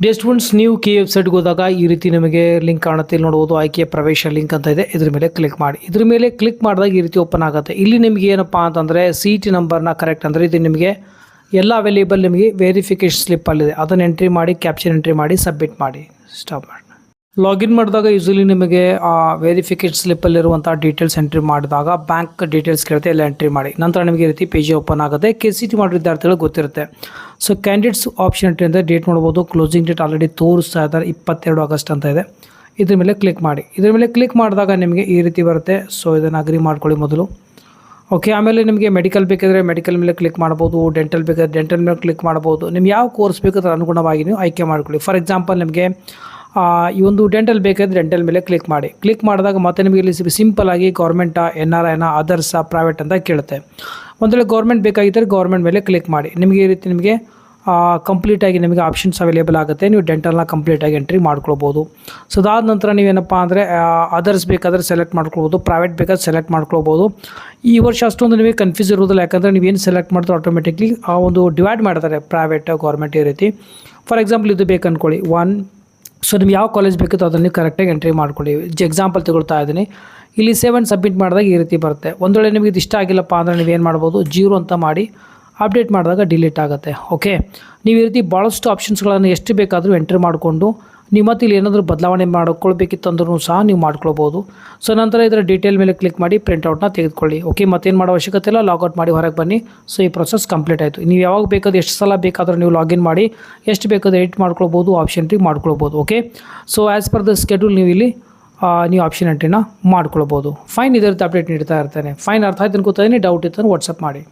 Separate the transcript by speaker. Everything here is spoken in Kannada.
Speaker 1: ಡಿಯರ್ ಸ್ಟೂಡೆಂಟ್ಸ್, ನೀವು ಕೆ ವೆಬ್ಸೈಟ್ಗೆ ಹೋದಾಗ ಈ ರೀತಿ ನಿಮಗೆ ಲಿಂಕ್ ಕಾಣುತ್ತೆ. ಇಲ್ಲಿ ನೋಡ್ಬೋದು ಆಯ್ಕೆಯ ಪ್ರವೇಶ ಲಿಂಕ್ ಅಂತ ಇದೆ. ಇದ್ರ ಮೇಲೆ ಕ್ಲಿಕ್ ಮಾಡಿ. ಇದ್ರ ಮೇಲೆ ಕ್ಲಿಕ್ ಮಾಡಿದಾಗ ಈ ರೀತಿ ಓಪನ್ ಆಗುತ್ತೆ. ಇಲ್ಲಿ ನಿಮಗೆ ಏನಪ್ಪ ಅಂತಂದರೆ CET ನಂಬರ್ನ ಕರೆಕ್ಟ್ ಅಂದರೆ ಇದು ನಿಮಗೆ ಎಲ್ಲ ಅವೈಲೇಬಲ್ ನಿಮಗೆ ವೆರಿಫಿಕೇಷನ್ ಸ್ಲಿಪ್ಪಲ್ಲಿದೆ. ಅದನ್ನು ಎಂಟ್ರಿ ಮಾಡಿ, ಕ್ಯಾಪ್ಚರ್ ಎಂಟ್ರಿ ಮಾಡಿ, ಸಬ್ಮಿಟ್ ಮಾಡಿ, ಸ್ಟಾಪ್ ಮಾಡಿ. ಲಾಗಿನ್ ಮಾಡಿದಾಗ ಯೂಶಲಿ ನಿಮಗೆ ವೆರಿಫಿಕೇಷನ್ ಸ್ಲಿಪ್ಪಲ್ಲಿರುವಂಥ ಡೀಟೇಲ್ಸ್ ಎಂಟ್ರಿ ಮಾಡಿದಾಗ ಬ್ಯಾಂಕ್ ಡೀಟೇಲ್ಸ್ ಕೇಳುತ್ತೆ, ಎಲ್ಲ ಎಂಟ್ರಿ ಮಾಡಿ. ನಂತರ ನಿಮಗೆ ಈ ರೀತಿ ಪೇಜ್ ಓಪನ್ ಆಗುತ್ತೆ. CET ಮಾಡೋ ವಿದ್ಯಾರ್ಥಿಗಳು ಗೊತ್ತಿರುತ್ತೆ. ಸೊ ಕ್ಯಾಂಡಿಡೇಟ್ಸ್ ಆಪ್ಷನ್ ಎಂಟ್ರಿ ಅಂದರೆ ಡೇಟ್ ನೋಡ್ಬೋದು. ಕ್ಲೋಸಿಂಗ್ ಡೇಟ್ ಆಲ್ರೆಡಿ ತೋರಿಸ್ತಾ ಇದ್ದಾರೆ, 22 ಆಗಸ್ಟ್ ಅಂತ ಇದೆ. ಇದ್ರ ಮೇಲೆ ಕ್ಲಿಕ್ ಮಾಡಿ. ಇದ್ರ ಮೇಲೆ ಕ್ಲಿಕ್ ಮಾಡಿದಾಗ ನಿಮಗೆ ಈ ರೀತಿ ಬರುತ್ತೆ. ಸೊ ಇದನ್ನು ಅಗ್ರಿ ಮಾಡ್ಕೊಳ್ಳಿ ಮೊದಲು. ಓಕೆ, ಆಮೇಲೆ ನಿಮಗೆ ಮೆಡಿಕಲ್ ಬೇಕಾದರೆ ಮೆಡಿಕಲ್ ಮೇಲೆ ಕ್ಲಿಕ್ ಮಾಡ್ಬೋದು, ಡೆಂಟಲ್ ಬೇಕಾದರೆ ಡೆಂಟಲ್ ಮೇಲೆ ಕ್ಲಿಕ್ ಮಾಡ್ಬೋದು. ನಿಮ್ಗೆ ಯಾವ ಕೋರ್ಸ್ ಬೇಕು ಅದರ ಅನುಗುಣವಾಗಿ ನೀವು ಆಯ್ಕೆ ಮಾಡ್ಕೊಳ್ಳಿ. ಫಾರ್ ಎಕ್ಸಾಂಪಲ್ ನಿಮಗೆ ಈ ಒಂದು ಡೆಂಟಲ್ ಬೇಕಾದರೆ ಡೆಂಟಲ್ ಮೇಲೆ ಕ್ಲಿಕ್ ಮಾಡಿ. ಕ್ಲಿಕ್ ಮಾಡಿದಾಗ ಮತ್ತೆ ನಿಮಗೆ ಇಲ್ಲಿ ಸಿಂಪಲ್ ಆಗಿ ಗೌರ್ಮೆಂಟಾ, NRIನ, ಅದರ್ಸಾ, ಪ್ರೈವೇಟ್ ಅಂತ ಕೇಳುತ್ತೆ. ಒಂದು ವೇಳೆ ಗೌರ್ಮೆಂಟ್ ಬೇಕಾಗಿದ್ದರೆ ಗೌರ್ಮೆಂಟ್ ಮೇಲೆ ಕ್ಲಿಕ್ ಮಾಡಿ. ನಿಮಗೆ ಈ ರೀತಿ ನಿಮಗೆ ಕಂಪ್ಲೀಟಾಗಿ ನಿಮಗೆ ಆಪ್ಷನ್ಸ್ ಅವೈಲೇಬಲ್ ಆಗುತ್ತೆ. ನೀವು ಡೆಂಟಲ್ನ ಕಂಪ್ಲೀಟಾಗಿ ಎಂಟ್ರಿ ಮಾಡ್ಕೊಳ್ಬೋದು. ಸೊ ಅದಾದ ನಂತರ ನೀವೇನಪ್ಪ ಅಂದರೆ ಅದರ್ಸ್ ಬೇಕಾದರೆ ಸೆಲೆಕ್ಟ್ ಮಾಡ್ಕೊಳ್ಬೋದು, ಪ್ರೈವೇಟ್ ಬೇಕಾದ್ರೆ ಸೆಲೆಕ್ಟ್ ಮಾಡ್ಕೊಳ್ಬೋದು. ಈ ವರ್ಷ ಅಷ್ಟೊಂದು ನಿಮಗೆ ಕನ್ಫ್ಯೂಸ್ ಇರೋದಿಲ್ಲ, ಯಾಕಂದರೆ ನೀವೇನು ಸೆಲೆಕ್ಟ್ ಮಾಡ್ತಾರೆ ಆಟೋಮೆಟಿಕ್ಲಿ ಒಂದು ಡಿವೈಡ್ ಮಾಡ್ತಾರೆ, ಪ್ರೈವೇಟ್, ಗೌರ್ಮೆಂಟ್ ಈ ರೀತಿ. ಫಾರ್ ಎಕ್ಸಾಂಪಲ್ ಇದು ಬೇಕು ಅಂದ್ಕೊಳ್ಳಿ 1. ಸೊ ನಿಮ್ಗೆ ಯಾವ ಕಾಲೇಜ್ ಬೇಕಿತ್ತು ಅದನ್ನು ನೀವು ಕರೆಕ್ಟಾಗಿ ಎಂಟ್ರಿ ಮಾಡ್ಕೊಳ್ಳಿ. ಎಕ್ಸಾಂಪಲ್ ತಗೊಳ್ತಾ ಇದ್ದೀನಿ. ಇಲ್ಲಿ 7 ಸಬ್ಮಿಟ್ ಮಾಡಿದಾಗ ಈ ರೀತಿ ಬರುತ್ತೆ. ಒಂದು ವೇಳೆ ನಿಮಗೆ ಇದು ಇಷ್ಟ ಆಗಿಲ್ಲಪ್ಪ ಅಂದರೆ ನೀವೇನು ಮಾಡ್ಬೋದು, 0 ಅಂತ ಮಾಡಿ ಅಪ್ಡೇಟ್ ಮಾಡಿದಾಗ ಡಿಲೀಟ್ ಆಗುತ್ತೆ. ಓಕೆ, ನೀವು ಈ ರೀತಿ ಭಾಳಷ್ಟು ಆಪ್ಷನ್ಸ್ಗಳನ್ನು ಎಷ್ಟು ಬೇಕಾದರೂ ಎಂಟ್ರಿ ಮಾಡಿಕೊಂಡು ನೀವು ಮತ್ತೆ ಇಲ್ಲಿ ಏನಾದರೂ ಬದಲಾವಣೆ ಮಾಡ್ಕೊಳ್ಬೇಕಿತ್ತು ಅಂದ್ರೂ ಸಹ ನೀವು ಮಾಡ್ಕೊಳ್ಬೋದು. ಸೊ ನಂತರ ಇದರ ಡೀಟೇಲ್ ಮೇಲೆ ಕ್ಲಿಕ್ ಮಾಡಿ ಪ್ರಿಂಟ್ಔಟ್ನ ತೆಗೆದುಕೊಳ್ಳಿ. ಓಕೆ, ಮತ್ತೇನು ಮಾಡೋ ಅವಶ್ಯಕತೆ ಇಲ್ಲ, ಲಾಗೌಟ್ ಮಾಡಿ ಹೊರಗೆ ಬನ್ನಿ. ಸೊ ಈ ಪ್ರೊಸೆಸ್ ಕಂಪ್ಲೀಟ್ ಆಯಿತು. ನೀವು ಯಾವಾಗ ಬೇಕಾದ್ರೆ ಎಷ್ಟು ಸಲ ಬೇಕಾದರೂ ನೀವು ಲಾಗಿನ್ ಮಾಡಿ ಎಷ್ಟು ಬೇಕಾದರೂ ಎಡಿಟ್ ಮಾಡ್ಕೊಳ್ಬೋದು, ಆಪ್ಷನ್ ಎಂಟ್ರಿ ಮಾಡ್ಕೊಳ್ಬೋದು. Okay, so as per the schedule ನೀವು ಇಲ್ಲಿ ನೀವು ಆಪ್ಷನ್ ಎಂಟ್ರಿನ ಮಾಡ್ಕೊಳ್ಬೋದು. ಫೈನ್, ಇದೇ ರೀತಿ ಅಪ್ಡೇಟ್ ನೀಡ್ತಾ ಇರ್ತೇನೆ. ಫೈನ್, ಅರ್ಥ ಆಯ್ತು ಅನ್ಕೋತಾ ಇದ್ದೀನಿ. ಡೌಟ್ ಇತ್ತು ವಾಟ್ಸಪ್ ಮಾಡಿ.